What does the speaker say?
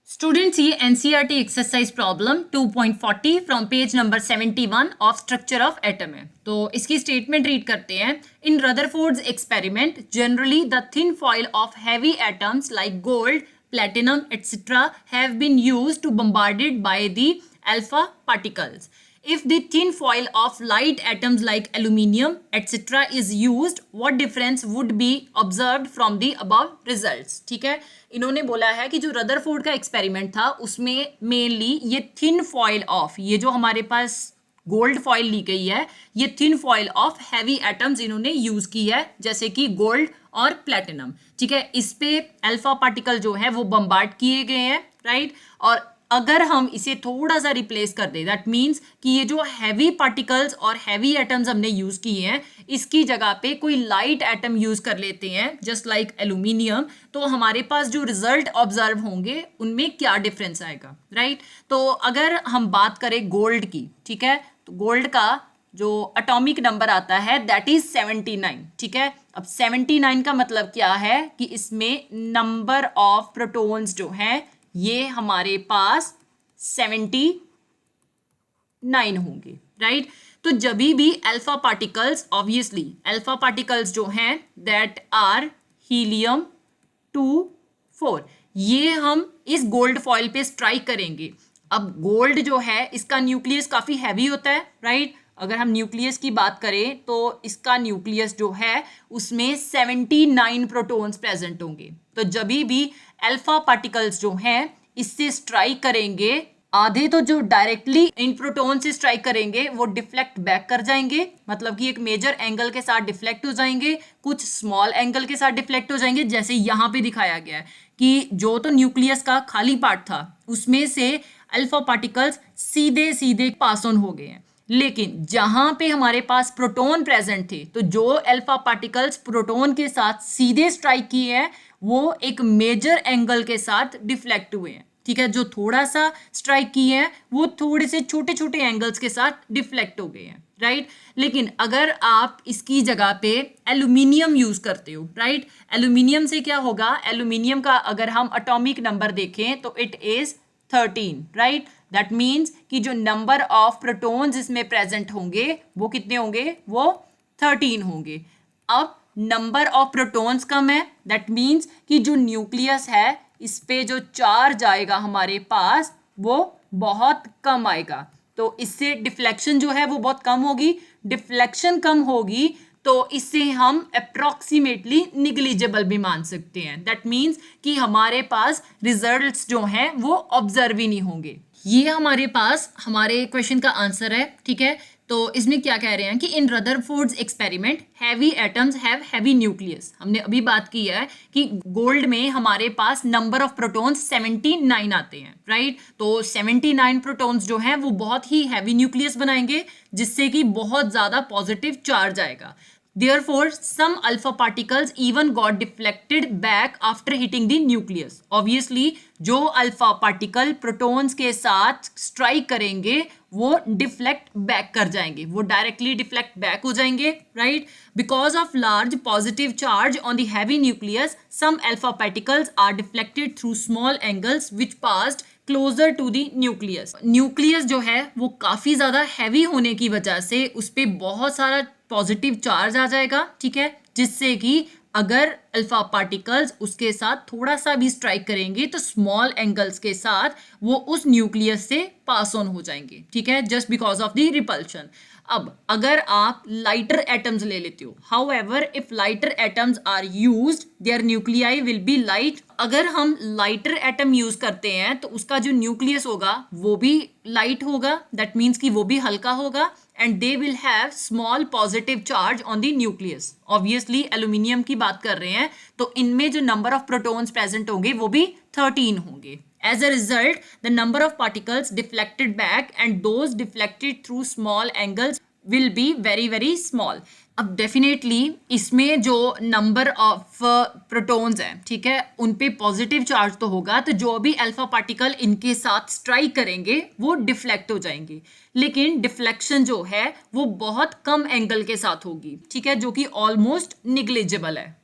Students see NCERT exercise problem 2.40 from page number 71 of structure of atom है तो इसकी statement read करते हैं. In Rutherford's experiment generally the thin foil of heavy atoms like gold, platinum, etc. have been used to bombarded by the alpha particles. If the thin foil of light atoms like aluminium, etc. is used, what difference would be observed from the above results? ठीक है, इन्होंने बोला है कि जो Rutherford का experiment था उसमें मेनली ये थिन फॉइल ऑफ, ये जो हमारे पास गोल्ड फॉइल ली गई है, ये thin foil of heavy atoms इन्होंने यूज की है, जैसे कि गोल्ड और प्लेटिनम. ठीक है, इस पे अल्फा पार्टिकल जो है वो बम्बार्ड किए गए हैं, राइट. और अगर हम इसे थोड़ा सा रिप्लेस कर दें, दैट मीन्स कि ये जो हैवी पार्टिकल्स और हैवी एटम्स हमने यूज किए हैं, इसकी जगह पे कोई लाइट एटम यूज कर लेते हैं जस्ट लाइक एल्यूमिनियम, तो हमारे पास जो रिजल्ट ऑब्जर्व होंगे उनमें क्या डिफरेंस आएगा, राइट. तो अगर हम बात करें गोल्ड की, ठीक है, तो गोल्ड का जो एटॉमिक नंबर आता है दैट इज 79. ठीक है, अब 79 का मतलब क्या है कि इसमें नंबर ऑफ प्रोटॉन्स जो हैं ये हमारे पास 79 होंगे, राइट. तो जब भी alpha particles, obviously alpha particles जो हैं दैट आर हीलियम 2 4, ये हम इस गोल्ड फॉइल पे स्ट्राइक करेंगे. अब गोल्ड जो है इसका न्यूक्लियस काफ़ी हैवी होता है, राइट. अगर हम न्यूक्लियस की बात करें तो इसका न्यूक्लियस जो है उसमें 79 प्रोटॉन्स प्रेजेंट होंगे. तो जब भी अल्फा पार्टिकल्स जो हैं इससे स्ट्राइक करेंगे, आधे तो जो डायरेक्टली इन प्रोटॉन से स्ट्राइक करेंगे वो डिफ्लेक्ट बैक कर जाएंगे, मतलब कि एक मेजर एंगल के साथ डिफ्लेक्ट हो जाएंगे, कुछ स्मॉल एंगल के साथ डिफ्लेक्ट हो जाएंगे, जैसे यहाँ पे दिखाया गया है कि जो तो न्यूक्लियस का खाली पार्ट था उसमें से अल्फा पार्टिकल्स सीधे सीधे पास ऑन हो गए हैं. लेकिन जहां पे हमारे पास प्रोटॉन प्रेजेंट थे, तो जो अल्फा पार्टिकल्स प्रोटॉन के साथ सीधे स्ट्राइक किए हैं वो एक मेजर एंगल के साथ डिफ्लेक्ट हुए हैं. ठीक है, जो थोड़ा सा स्ट्राइक किए हैं वो थोड़े से छोटे छोटे एंगल्स के साथ डिफ्लेक्ट हो गए हैं, राइट. लेकिन अगर आप इसकी जगह पे एल्यूमिनियम यूज करते हो, राइट, एल्यूमिनियम से क्या होगा, एल्यूमिनियम का अगर हम एटॉमिक नंबर देखें तो it is 13, right. That means कि जो नंबर ऑफ प्रोटॉन्स इसमें प्रेजेंट होंगे वो कितने होंगे, वो 13 होंगे. अब नंबर ऑफ प्रोटॉन्स कम है, दैट मीन्स कि जो न्यूक्लियस है इस पे जो चार्ज आएगा हमारे पास वो बहुत कम आएगा. तो इससे डिफ्लेक्शन जो है वो बहुत कम होगी. डिफ्लेक्शन कम होगी तो इससे हम अप्रॉक्सीमेटली निग्लिजिबल भी मान सकते हैं. दैट मीन्स कि हमारे पास रिजल्ट्स जो हैं वो ऑब्जर्व ही नहीं होंगे. ये हमारे पास हमारे क्वेश्चन का आंसर है. ठीक है, तो इसमें क्या कह रहे हैं कि in Rutherford's experiment heavy atoms have heavy nucleus. हमने अभी बात की है कि गोल्ड में हमारे पास नंबर ऑफ प्रोटॉन्स 79 आते हैं, राइट. तो 79 प्रोटॉन्स जो हैं वो बहुत ही हैवी न्यूक्लियस बनाएंगे जिससे कि बहुत ज़्यादा पॉजिटिव चार्ज आएगा. Therefore, some alpha particles even got deflected back after hitting the nucleus. Obviously, जो अल्फा पार्टिकल प्रोटॉन्स के साथ स्ट्राइक करेंगे वो डिफ्लेक्ट बैक कर जाएंगे, वो डायरेक्टली डिफ्लेक्ट बैक हो जाएंगे, right. Because of large positive charge on the heavy nucleus, some alpha particles are deflected through small angles which passed closer to the nucleus. Nucleus जो है वो काफ़ी ज़्यादा हैवी होने की वजह से उस पर बहुत सारा पॉजिटिव चार्ज आ जाएगा, ठीक है, जिससे कि अगर अल्फा पार्टिकल्स उसके साथ थोड़ा सा भी स्ट्राइक करेंगे तो स्मॉल एंगल्स के साथ वो उस न्यूक्लियस से पास ऑन हो जाएंगे. ठीक है, just because of the repulsion. अब अगर आप लाइटर एटम्स ले लेते हो, however if lighter atoms are used there nuclei will be light. अगर हम लाइटर एटम यूज करते हैं तो उसका जो न्यूक्लियस होगा वो भी लाइट होगा, दैट मीन्स कि वो भी हल्का होगा, and they will have small positive charge on the nucleus. Obviously aluminium की बात कर रहे हैं तो इनमें जो नंबर ऑफ प्रोटॉन्स प्रेजेंट होंगे वो भी 13 होंगे. As a result, the number of particles deflected back and those deflected through small angles will be very very small. अब डेफिनेटली इसमें जो नंबर ऑफ प्रोटॉन्स हैं, ठीक है, उन पे पॉजिटिव चार्ज तो होगा, तो जो भी अल्फा पार्टिकल इनके साथ स्ट्राइक करेंगे वो डिफ्लेक्ट हो जाएंगे. लेकिन डिफ्लेक्शन जो है वो बहुत कम एंगल के साथ होगी, ठीक है, जो कि ऑलमोस्ट निग्लिजिबल है.